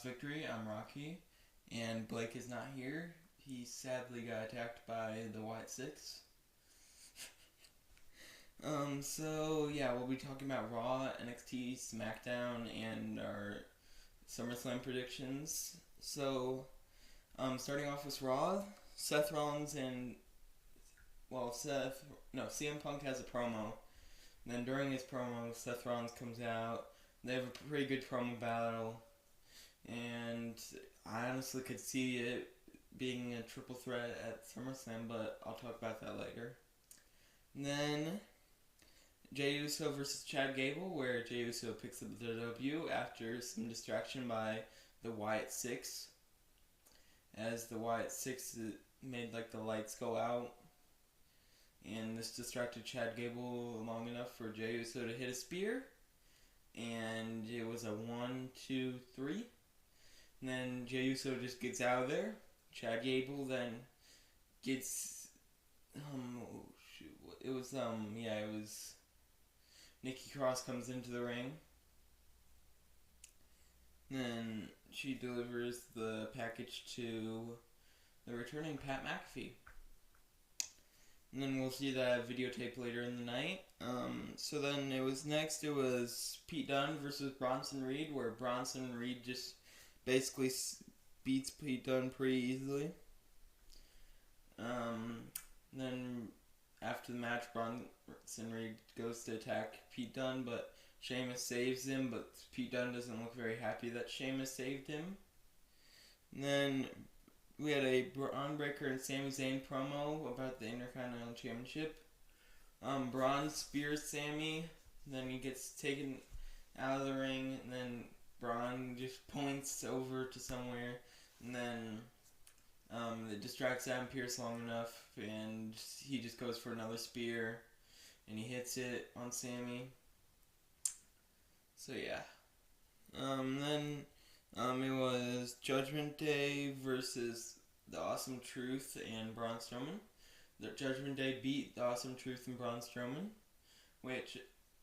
Victory. I'm Rocky, and Blake is not here. He sadly got attacked by the White Six. We'll be talking about Raw, NXT, Smackdown, and our Summerslam predictions. Starting off with Raw, CM Punk has a promo. And then during his promo, Seth Rollins comes out. They have a pretty good promo battle. And I honestly could see it being a triple threat at SummerSlam, but I'll talk about that later. And then Jey Uso versus Chad Gable, where Jey Uso picks up the W after some distraction by the Wyatt Six, as the Wyatt Six made the lights go out, and this distracted Chad Gable long enough for Jey Uso to hit a spear, and it was a 1, 2, 3. And then Jey Uso just gets out of there. Chad Gable then gets it was Nikki Cross comes into the ring. Then she delivers the package to the returning Pat McAfee. And then we'll see that videotape later in the night. It was Pete Dunne versus Bronson Reed, where Bronson Reed just basically beats Pete Dunne pretty easily. Then after the match, Bronson Reed goes to attack Pete Dunne, but Sheamus saves him, but Pete Dunne doesn't look very happy that Sheamus saved him. And then we had a Braun Breaker and Sami Zayn promo about the Intercontinental Championship. Braun spears Sami, then he gets taken out of the ring, and then Braun just points over to somewhere, and then it distracts Adam Pearce long enough, and he just goes for another spear, and he hits it on Sami. It was Judgment Day versus the Awesome Truth and Braun Strowman. The Judgment Day beat the Awesome Truth and Braun Strowman, which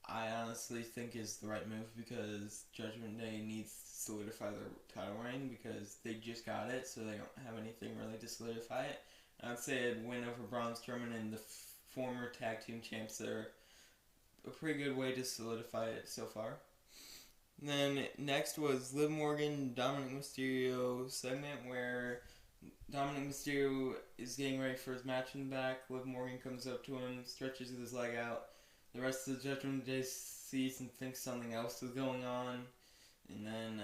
I honestly think is the right move, because Judgment Day needs to solidify their title reign, because they just got it, so they don't have anything really to solidify it. I'd say a win over Braun Strowman and the former tag team champs are a pretty good way to solidify it so far. Then next was Liv Morgan, Dominic Mysterio segment, where Dominic Mysterio is getting ready for his match in the back. Liv Morgan comes up to him, stretches his leg out. The rest of the Judgment Day sees and thinks something else is going on. And then,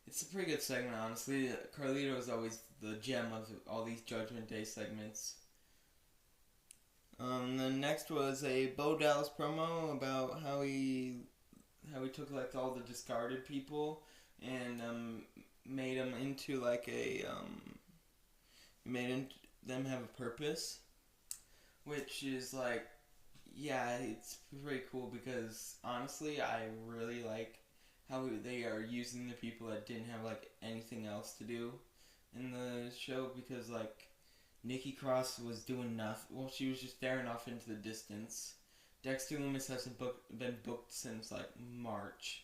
it's a pretty good segment, honestly. Carlito is always the gem of all these Judgment Day segments. Then next was a Bo Dallas promo about how he took all the discarded people and made them into them have a purpose, which is it's pretty cool, because honestly I really like how they are using the people that didn't have anything else to do in the show, because Nikki Cross was doing nothing. Well, she was just staring off into the distance. Dexter Lumis hasn't been booked since March.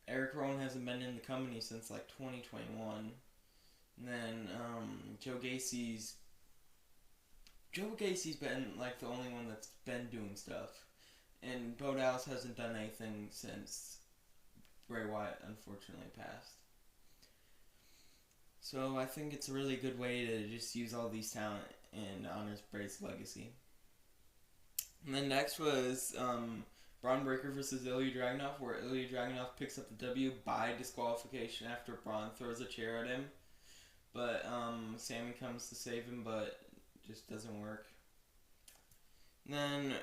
Eric Rowan hasn't been in the company since 2021. And then Joe Gacy's been the only one that's been doing stuff. And Bo Dallas hasn't done anything since Bray Wyatt unfortunately passed. So I think it's a really good way to just use all these talent and honors Bray's legacy. And then next was Braun Breaker versus Ilya Dragunov, where Ilya Dragunov picks up the W by disqualification after Braun throws a chair at him. But Sami comes to save him, but just doesn't work. And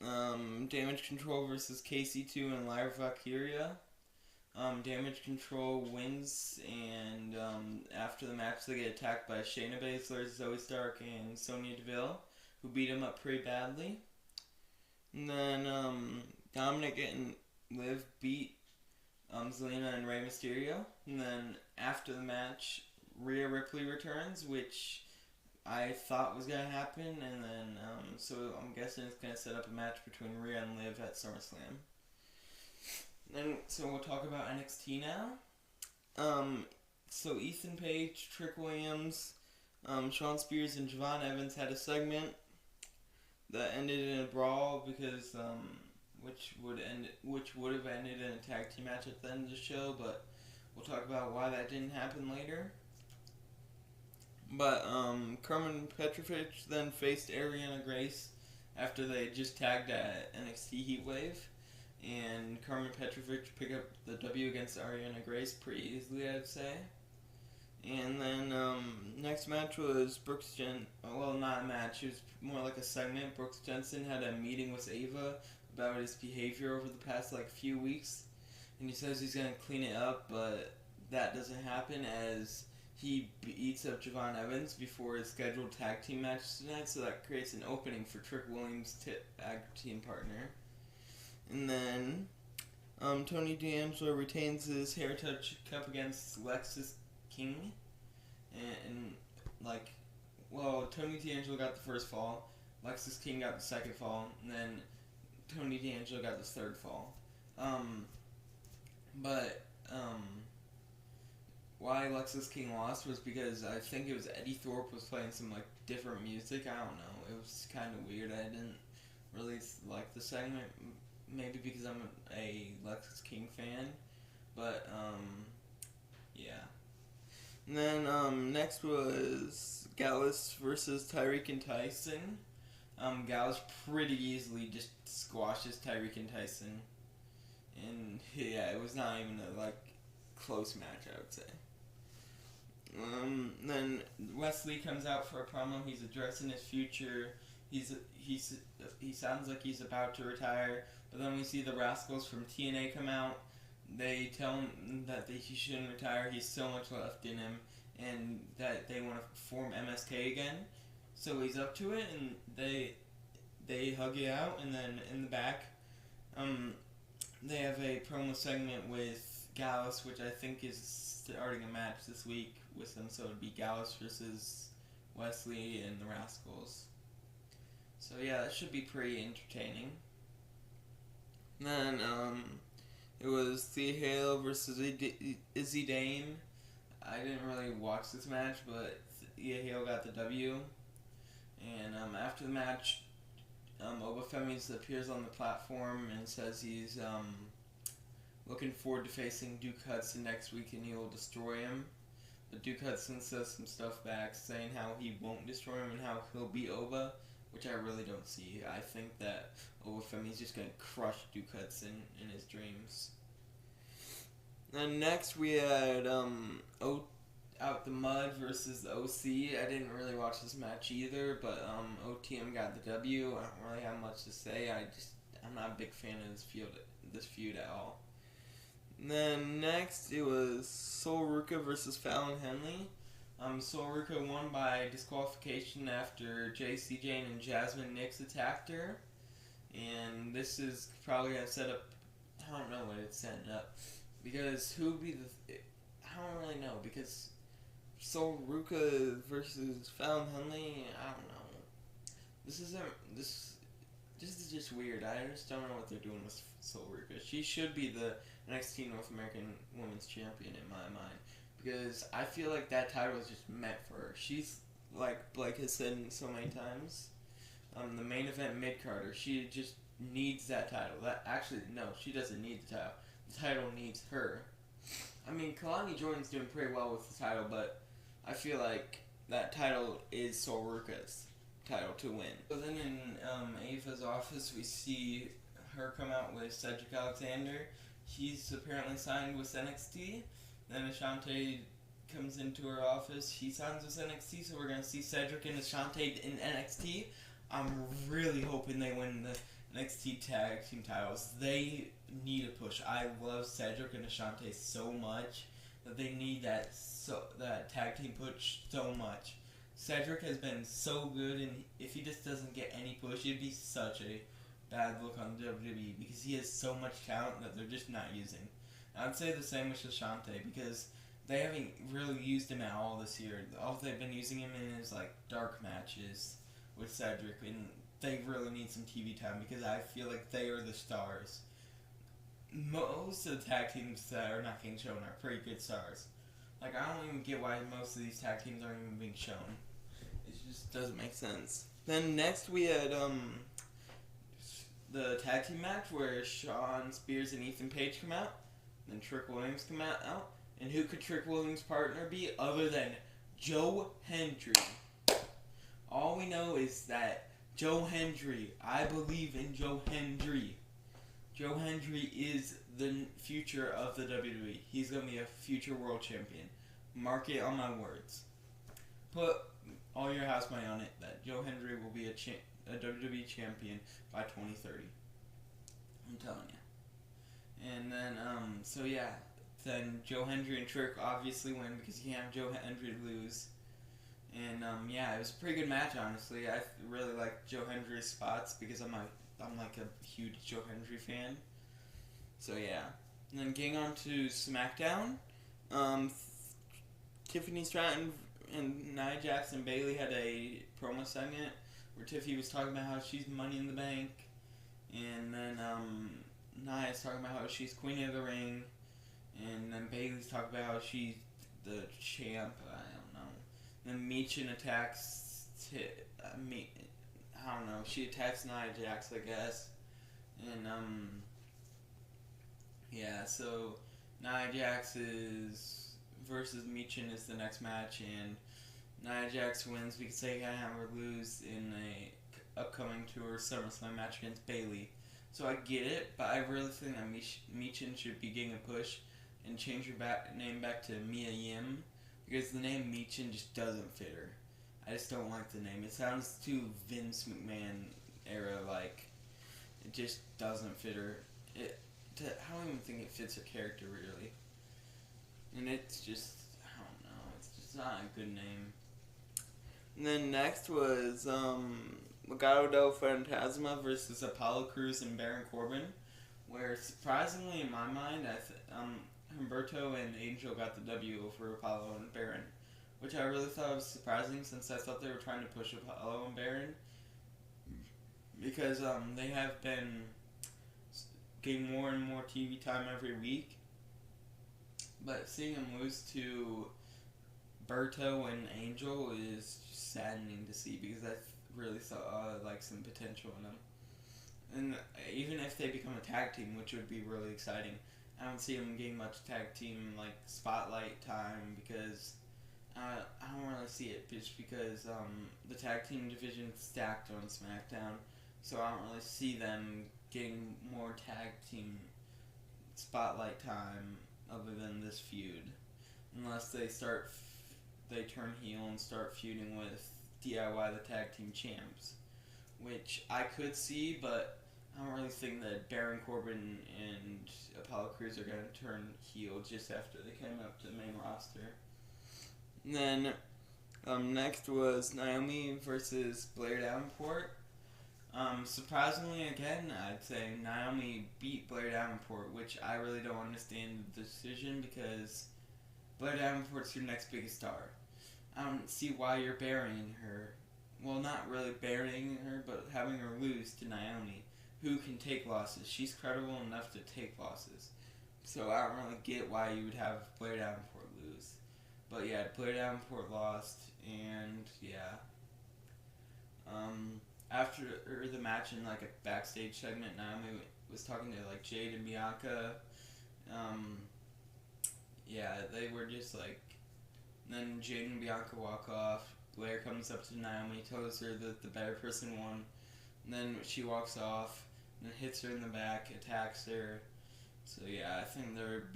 then Damage Control versus KC2 and Lyra Valkyria. Damage Control wins, and after the match they get attacked by Shayna Baszler, Zoe Stark, and Sonya Deville, who beat him up pretty badly. And then Dominic and Liv beat Zelina and Rey Mysterio. And then after the match, Rhea Ripley returns, which I thought was going to happen, and then so I'm guessing it's going to set up a match between Rhea and Liv at SummerSlam. So we'll talk about NXT now. So Ethan Page, Trick Williams, Shawn Spears, and Javon Evans had a segment that ended in a brawl because which would have ended in a tag team match at the end of the show, but we'll talk about why that didn't happen later. But Carmen Petrovic then faced Ariana Grace after they just tagged at NXT Heatwave, and Carmen Petrovic picked up the W against Ariana Grace pretty easily, I'd say. And then next match was well, not a match, it was more like a segment. Brooks Jensen had a meeting with Ava about his behavior over the past few weeks, and he says he's gonna clean it up, but that doesn't happen as he beats up Javon Evans before his scheduled tag team match tonight, so that creates an opening for Trick Williams' tag team partner. And then Tony D'Angelo retains his Heritage Cup against Lexis King, and Tony D'Angelo got the first fall, Lexis King got the second fall, and then Tony D'Angelo got the third fall. Why Lexis King lost was because I think it was Eddie Thorpe was playing some different music. I don't know. It was kind of weird. I didn't really like the segment. Maybe because I'm a Lexis King fan, but yeah. And then next was Gallus versus Tyreek and Tyson. Gallus pretty easily just squashes Tyreek and Tyson, and yeah, it was not even a close match, I would say. Then Wesley comes out for a promo. He's addressing his future. He sounds like he's about to retire, but then we see the Rascals from TNA come out. They tell him that he shouldn't retire. He's so much left in him, and that they want to form MSK again. So he's up to it, and they hug it out. And then in the back, they have a promo segment with Gallus, which I think is starting a match this week with them. So it'd be Gallus versus Wesley and the Rascals. So yeah, that should be pretty entertaining. Then it was Thea Hale versus Izzy Dame. I didn't really watch this match, but Thea Hale got the W. And after the match, Obafemi appears on the platform and says he's looking forward to facing Duke Hudson next week, and he will destroy him. But Duke Hudson says some stuff back, saying how he won't destroy him and how he'll beat Oba, which I really don't see. I think that Obafemi's just going to crush Duke Hudson in his dreams. And next we had Out the Mud versus the OC. I didn't really watch this match either, but OTM got the W. I don't really have much to say. I'm not a big fan of this feud at all. And then next it was Sol Ruka versus Fallon Henley. Sol Ruka won by disqualification after JC Jane and Jasmine Nix attacked her. And this is probably going to set up, I don't know what it's setting up. Because who would be I don't really know. Because Sol Ruka versus Fallon Henley, I don't know. This is just weird. I just don't know what they're doing with Sol Ruka. She should be the NXT North American Women's Champion in my mind. Because I feel like that title is just meant for her. She's, like Blake has said so many times, the main event mid-carder. She just needs that title. She doesn't need the title. The title needs her. I mean, Kalani Jordan's doing pretty well with the title, but I feel like that title is Sol Ruka's title to win. So then in Ava's office, we see her come out with Cedric Alexander. He's apparently signed with NXT. Then Ashante comes into her office. He signs with NXT, so we're going to see Cedric and Ashante in NXT. I'm really hoping they win the NXT tag team titles. They need a push. I love Cedric and Ashante so much that they need that tag team push so much. Cedric has been so good, and if he just doesn't get any push, it'd be such a bad look on WWE because he has so much talent that they're just not using. I'd say the same with Ashante because they haven't really used him at all this year. All they've been using him in is dark matches with Cedric, and they really need some TV time because I feel like they are the stars. most of the tag teams that are not getting shown are pretty good stars. Like, I don't even get why most of these tag teams aren't even being shown. It just doesn't make sense. Then next we had the tag team match where Shawn Spears and Ethan Page come out. Then Trick Williams come out. And who could Trick Williams' partner be other than Joe Hendry? All we know is that Joe Hendry, I believe in Joe Hendry. Joe Hendry is the future of the WWE. He's going to be a future world champion. Mark it on my words. Put all your house money on it that Joe Hendry will be a WWE champion by 2030. I'm telling you. And then, so yeah. Then Joe Hendry and Trick obviously win because you can't have Joe Hendry lose. And yeah, it was a pretty good match, honestly. I really like Joe Hendry's spots because I'm like a huge Joe Hendry fan. So yeah. And then getting on to Smackdown, Tiffany Stratton and Nia Jax and Bayley had a promo segment where Tiffany was talking about how she's Money in the Bank, and then Nia's talking about how she's Queen of the Ring, and then Bayley's talking about how she's the champ. I don't know. Then Michin attacks. I don't know. She attacks Nia Jax, I guess, and yeah. So Nia Jax is versus Michin is the next match, and Nia Jax wins because they can't have her lose in a upcoming tour Summerslam match against Bayley. So I get it, but I really think that Michin should be getting a push and change her name back to Mia Yim, because the name Michin just doesn't fit her. I just don't like the name. It sounds too Vince McMahon era like. It just doesn't fit her. I don't even think it fits her character really. And it's just, I don't know, it's just not a good name. And then next was Legado del Fantasma versus Apollo Crews and Baron Corbin, where surprisingly in my mind, Humberto and Angel got the W over Apollo and Baron, which I really thought was surprising since I thought they were trying to push Apollo and Baron, because they have been getting more and more TV time every week. But seeing him lose to Berto and Angel is just saddening to see, because I really saw like some potential in them. And even if they become a tag team, which would be really exciting, I don't see them getting much tag team like spotlight time, because I don't really see it, just because the tag team division is stacked on SmackDown, so I don't really see them getting more tag team spotlight time other than this feud, unless they turn heel and start feuding with DIY, the tag team champs, which I could see, but I don't really think that Baron Corbin and Apollo Crews are going to turn heel just after they came up to the main roster. And then next was Naomi versus Blair Davenport. Surprisingly, again, I'd say Naomi beat Blair Davenport, which I really don't understand the decision, because Blair Davenport's your next biggest star. I don't see why you're burying her. Well, not really burying her, but having her lose to Naomi, who can take losses. She's credible enough to take losses. So I don't really get why you would have Blair Davenport lose. But yeah, Blair Davenport lost, and yeah. After the match in like a backstage segment, Naomi was talking to like Jade and Bianca. Yeah, they were just like. Then Jade and Bianca walk off. Blair comes up to Naomi, tells her that the better person won. And then she walks off, and then hits her in the back, attacks her. So yeah, I think they're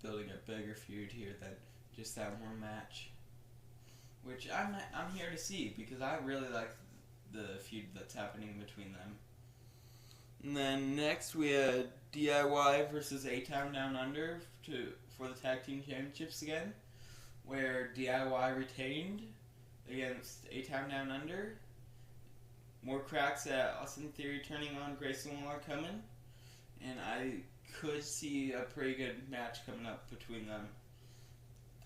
building a bigger feud here than just that one match, which I'm here to see, because I really like the feud that's happening between them. And then next we had DIY versus A-Town Down Under for the tag team championships again, where DIY retained against A-Town Down Under. More cracks at Austin Theory turning on, Grayson Waller coming, and I could see a pretty good match coming up between them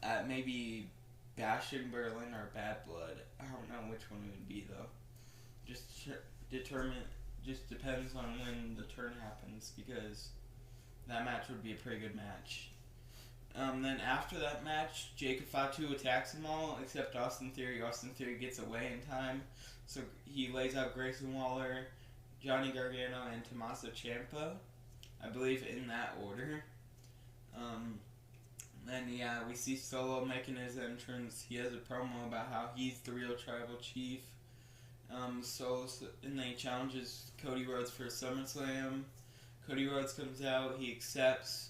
at maybe Bash in Berlin or Bad Blood. I don't know which one it would be though. Just depends on when the turn happens, because that match would be a pretty good match. Then after that match, Jacob Fatu attacks them all except Austin Theory. Austin Theory gets away in time, so he lays out Grayson Waller, Johnny Gargano, and Tommaso Ciampa, I believe in that order. Then we see Solo making his entrance. He has a promo about how he's the real tribal chief. And then he challenges Cody Rhodes for Summerslam. Cody Rhodes comes out. He accepts.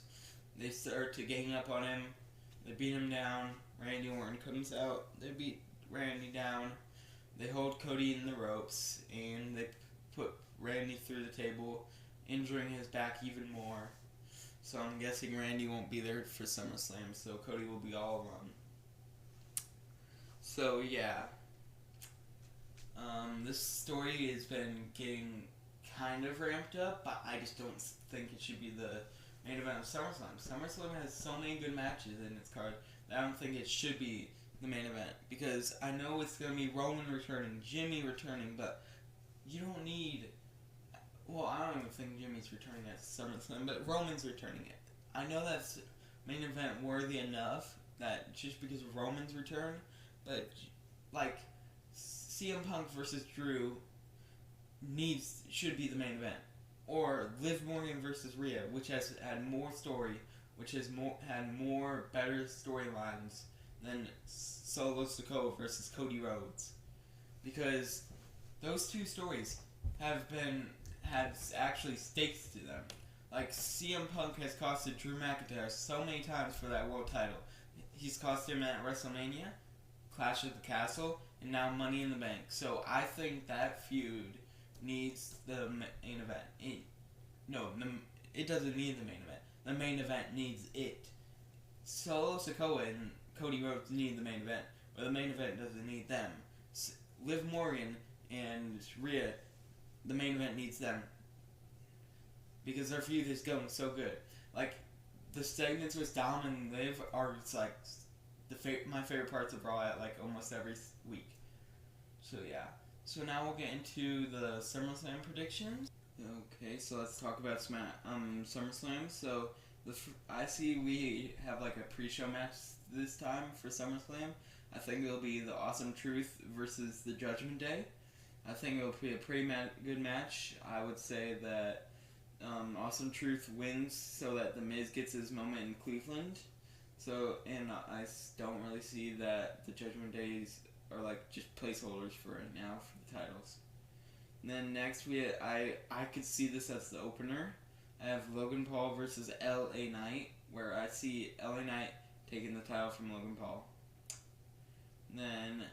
They start to gang up on him. They beat him down. Randy Orton comes out. They beat Randy down. They hold Cody in the ropes, and they put Randy through the table, injuring his back even more. So I'm guessing Randy won't be there for SummerSlam, so Cody will be all alone. So yeah. This story has been getting kind of ramped up, but I just don't think it should be the main event of SummerSlam. SummerSlam has so many good matches in its card that I don't think it should be the main event. Because I know it's going to be Roman returning, Jimmy returning, but you don't need... Well, I don't even think Jimmy's returning at SummerSlam, but Roman's returning it. I know that's main event worthy enough that just because of Roman's return, but like CM Punk versus Drew should be the main event. Or Liv Morgan versus Rhea, which has had more story, which has had better storylines than Solo Sikoa versus Cody Rhodes. Because those two stories had actually stakes to them. Like, CM Punk has costed Drew McIntyre so many times for that world title. He's cost him at WrestleMania, Clash at the Castle, and now Money in the Bank. So I think that feud needs the main event. It doesn't need the main event. The main event needs it. Solo Sikoa and Cody Rhodes need the main event, but the main event doesn't need them. Liv Morgan and Rhea, the main event needs them. Because their feud is going so good. Like, the segments with Dom and Liv are just like my favorite parts of Raw at like almost every week. So yeah. So now we'll get into the SummerSlam predictions. Okay, so let's talk about SummerSlam. So I see we have like a pre-show match this time for SummerSlam. I think it'll be the Awesome Truth versus the Judgment Day. I think it'll be a pretty good match. I would say that Awesome Truth wins so that The Miz gets his moment in Cleveland. So, and I don't really see that the Judgment Days are like just placeholders for right now for the titles. And then next I could see this as the opener. I have Logan Paul versus LA Knight, where I see LA Knight taking the title from Logan Paul. And then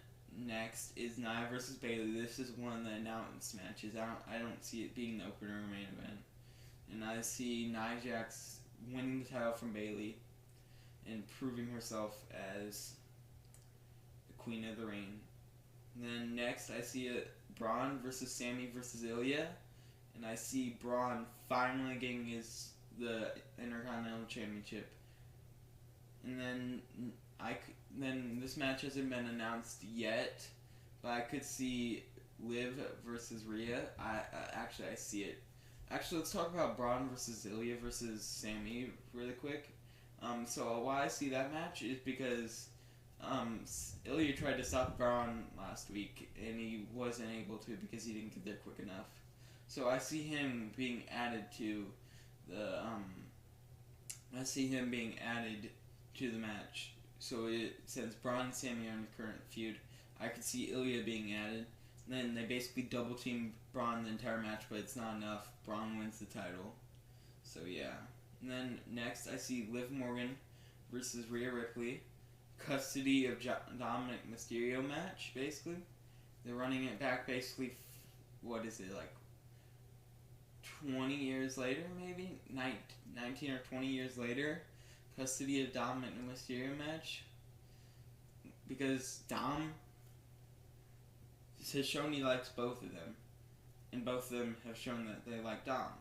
next is Nia versus Bayley. This is one of the announced matches. I don't see it being the opener or main event. And I see Nia Jax winning the title from Bayley and proving herself as the Queen of the Ring. And then next I see Braun versus Sammy versus Ilya. And I see Braun finally getting the Intercontinental Championship. And then this match hasn't been announced yet, but I could see Liv versus Rhea. I see it. Actually, let's talk about Braun versus Ilya versus Sammy really quick. So why I see that match is because Ilya tried to stop Braun last week, and he wasn't able to because he didn't get there quick enough. So I see him being added to the match. So since Braun and Sammy are in the current feud, I could see Ilya being added. And then they basically double team Braun the entire match, but it's not enough. Braun wins the title. So yeah. And then next I see Liv Morgan versus Rhea Ripley. Custody of Dominic Mysterio match, basically. They're running it back basically, 20 years later, maybe? 19 or 20 years later. Custody of Dominic Mysterio match. Because Dom has shown he likes both of them. And both of them have shown that they like Dom.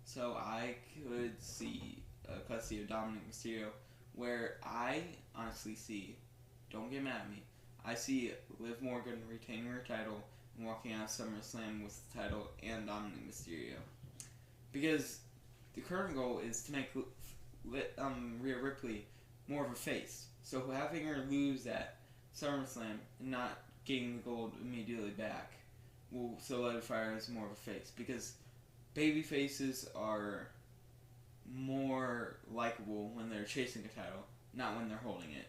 So I could see a custody of Dominic Mysterio where I honestly see, don't get mad at me, I see Liv Morgan retaining her title and walking out of SummerSlam with the title and Dominic Mysterio. Because the current goal is to make Rhea Ripley more of a face. So having her lose at SummerSlam and not getting the gold immediately back will solidify her as more of a face, because baby faces are more likable when they're chasing a title, not when they're holding it.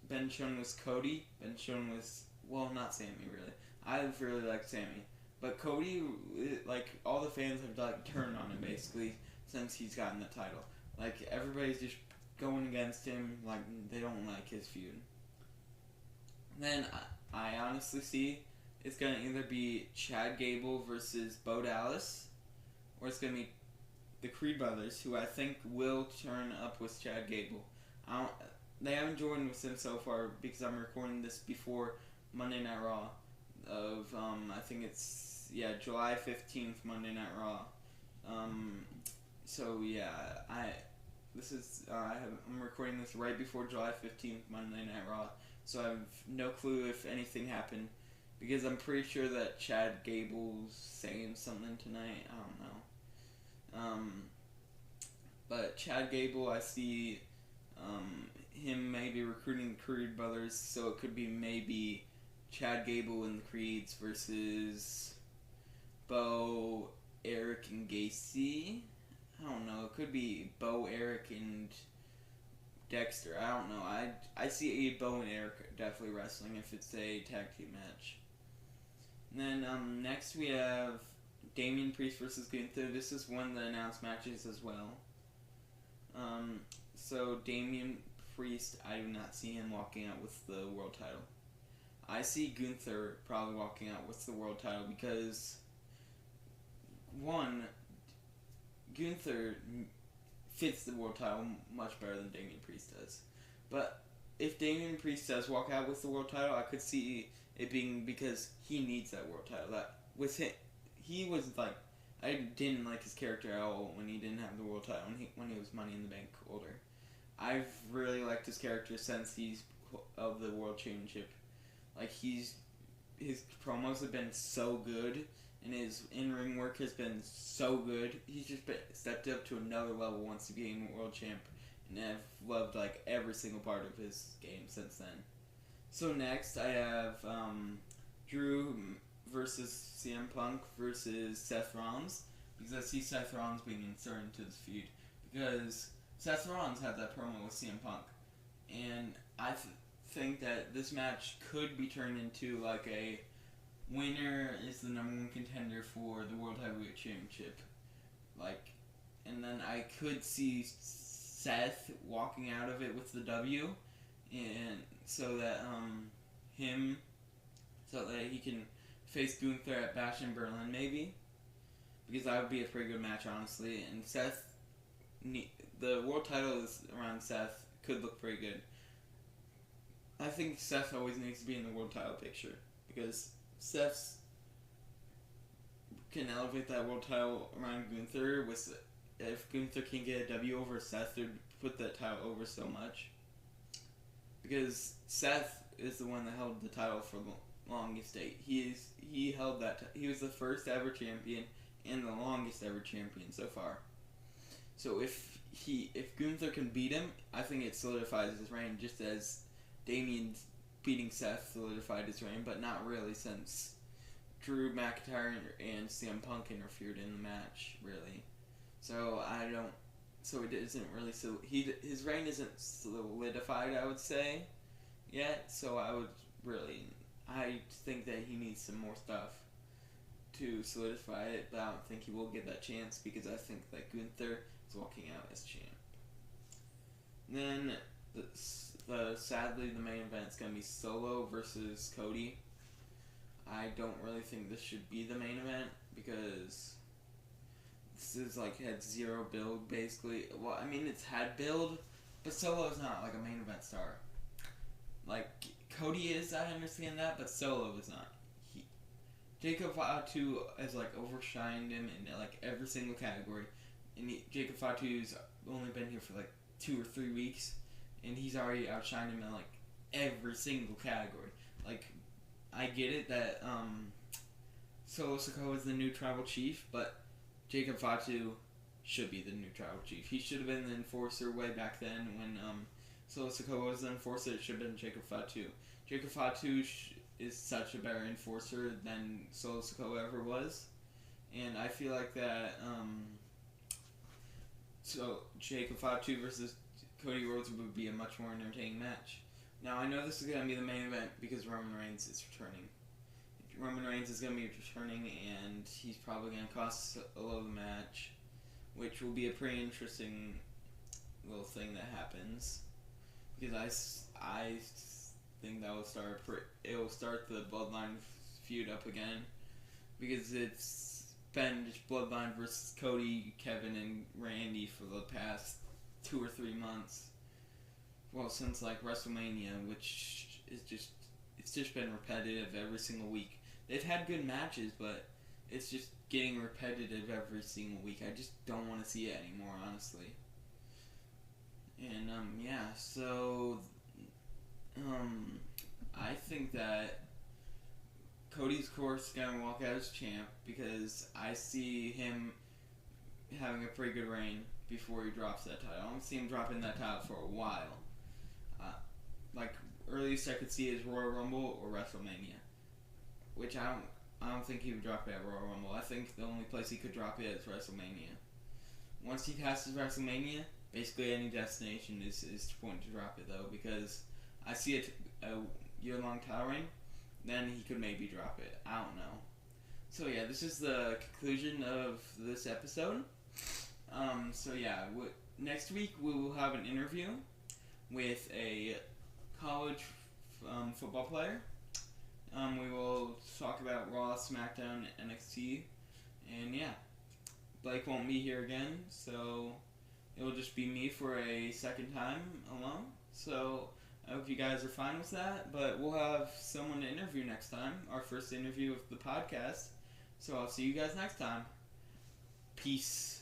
Been shown was Cody. Been shown was, well, not Sammy really. I really like Sammy, but Cody, like, all the fans have like turned on him basically since he's gotten the title. Like, everybody's just going against him. Like, they don't like his feud. Then I honestly see it's gonna either be Chad Gable versus Bo Dallas, or it's gonna be the Creed brothers, who I think will turn up with Chad Gable. They haven't joined with him so far because I'm recording this before Monday Night Raw of I think it's July 15th Monday Night Raw. So yeah, I'm recording this right before July 15th Monday Night Raw. So I have no clue if anything happened, because I'm pretty sure that Chad Gable's saying something tonight. I don't know. But Chad Gable, I see him maybe recruiting the Creed brothers, so it could be maybe Chad Gable and the Creeds versus Bo, Eric, and Gacy. I don't know. It could be Bo, Eric, and Dexter. I don't know. I see Bo and Eric definitely wrestling if it's a tag team match. And then next we have Damian Priest versus Gunther. This is one of the announced matches as well. So Damian Priest, I do not see him walking out with the world title. I see Gunther probably walking out with the world title because, one, Gunther fits the world title much better than Damian Priest does. But if Damian Priest does walk out with the world title, I could see it being because he needs that world title. That with him, he was like, I didn't like his character at all when he didn't have the world title, when he was Money in the Bank holder. I've really liked his character since he's of the World Championship. Like, his promos have been so good, and his in-ring work has been so good. He's just stepped up to another level once he became World Champ, and I've loved like every single part of his game since then. So next I have Drew versus CM Punk versus Seth Rollins, because I see Seth Rollins being inserted into this feud, because Seth Rollins had that promo with CM Punk, and I think that this match could be turned into like a winner is the number one contender for the World Heavyweight Championship, like, and then I could see Seth walking out of it with the W, and so that he can face Gunther at Bash in Berlin maybe, because that would be a pretty good match honestly, and Seth, the world title is around Seth, could look pretty good. I think Seth always needs to be in the world title picture, because Seth can elevate that world title around Gunther. If Gunther can get a W over Seth, it would put that title over so much. Because Seth is the one that held the title for the longest date. He held that. He was the first ever champion and the longest ever champion so far. So if Gunther can beat him, I think it solidifies his reign, just as Damian's beating Seth solidified his reign, but not really, since Drew McIntyre and CM Punk interfered in the match, really. So it isn't really his reign isn't solidified, I would say, yet. So I think that he needs some more stuff to solidify it, but I don't think he will get that chance, because I think that Gunther is walking out as champ. Then sadly the main event is going to be Solo versus Cody. I don't really think this should be the main event, because this is like had zero build basically. Well, I mean, it's had build, but Solo is not like a main event star. Like Cody is, I understand that, but Solo is not. Jacob Fatu has like overshined him in like every single category, and Jacob Fatu's only been here for like 2 or 3 weeks, and he's already outshined him in like every single category. Like, I get it that Solo Sikoa is the new tribal chief, but Jacob Fatu should be the new tribal chief. He should have been the enforcer way back then when Solo Sikoa was the enforcer. It should have been Jacob Fatu. Jacob Fatu is such a better enforcer than Solo Sikoa ever was. And I feel like that, so Jacob Fatu versus Cody Rhodes would be a much more entertaining match. Now, I know this is going to be the main event because Roman Reigns is returning. Roman Reigns is going to be returning, and he's probably going to cost a little match, which will be a pretty interesting little thing that happens. Because I think that will start the Bloodline feud up again. Because it's been just Bloodline versus Cody, Kevin, and Randy for the past 2 or 3 months. Well, since like WrestleMania, which is it's just been repetitive every single week. They've had good matches, but it's just getting repetitive every single week. I just don't want to see it anymore, honestly. And so I think that Cody's course gonna walk out as champ because I see him having a pretty good reign before he drops that title. I don't see him dropping that title for a while. Like earliest I could see is Royal Rumble or WrestleMania, which I don't think he would drop it at Royal Rumble. I think the only place he could drop it is WrestleMania. Once he passes WrestleMania, basically any destination is the point to drop it though, because I see a year-long title reign, then he could maybe drop it. I don't know. So yeah, this is the conclusion of this episode. Next week we will have an interview with a college football player. We will talk about Raw, SmackDown, NXT, and yeah, Blake won't be here again, so it will just be me for a second time alone. So I hope you guys are fine with that, but we'll have someone to interview next time, our first interview of the podcast. So I'll see you guys next time. Peace.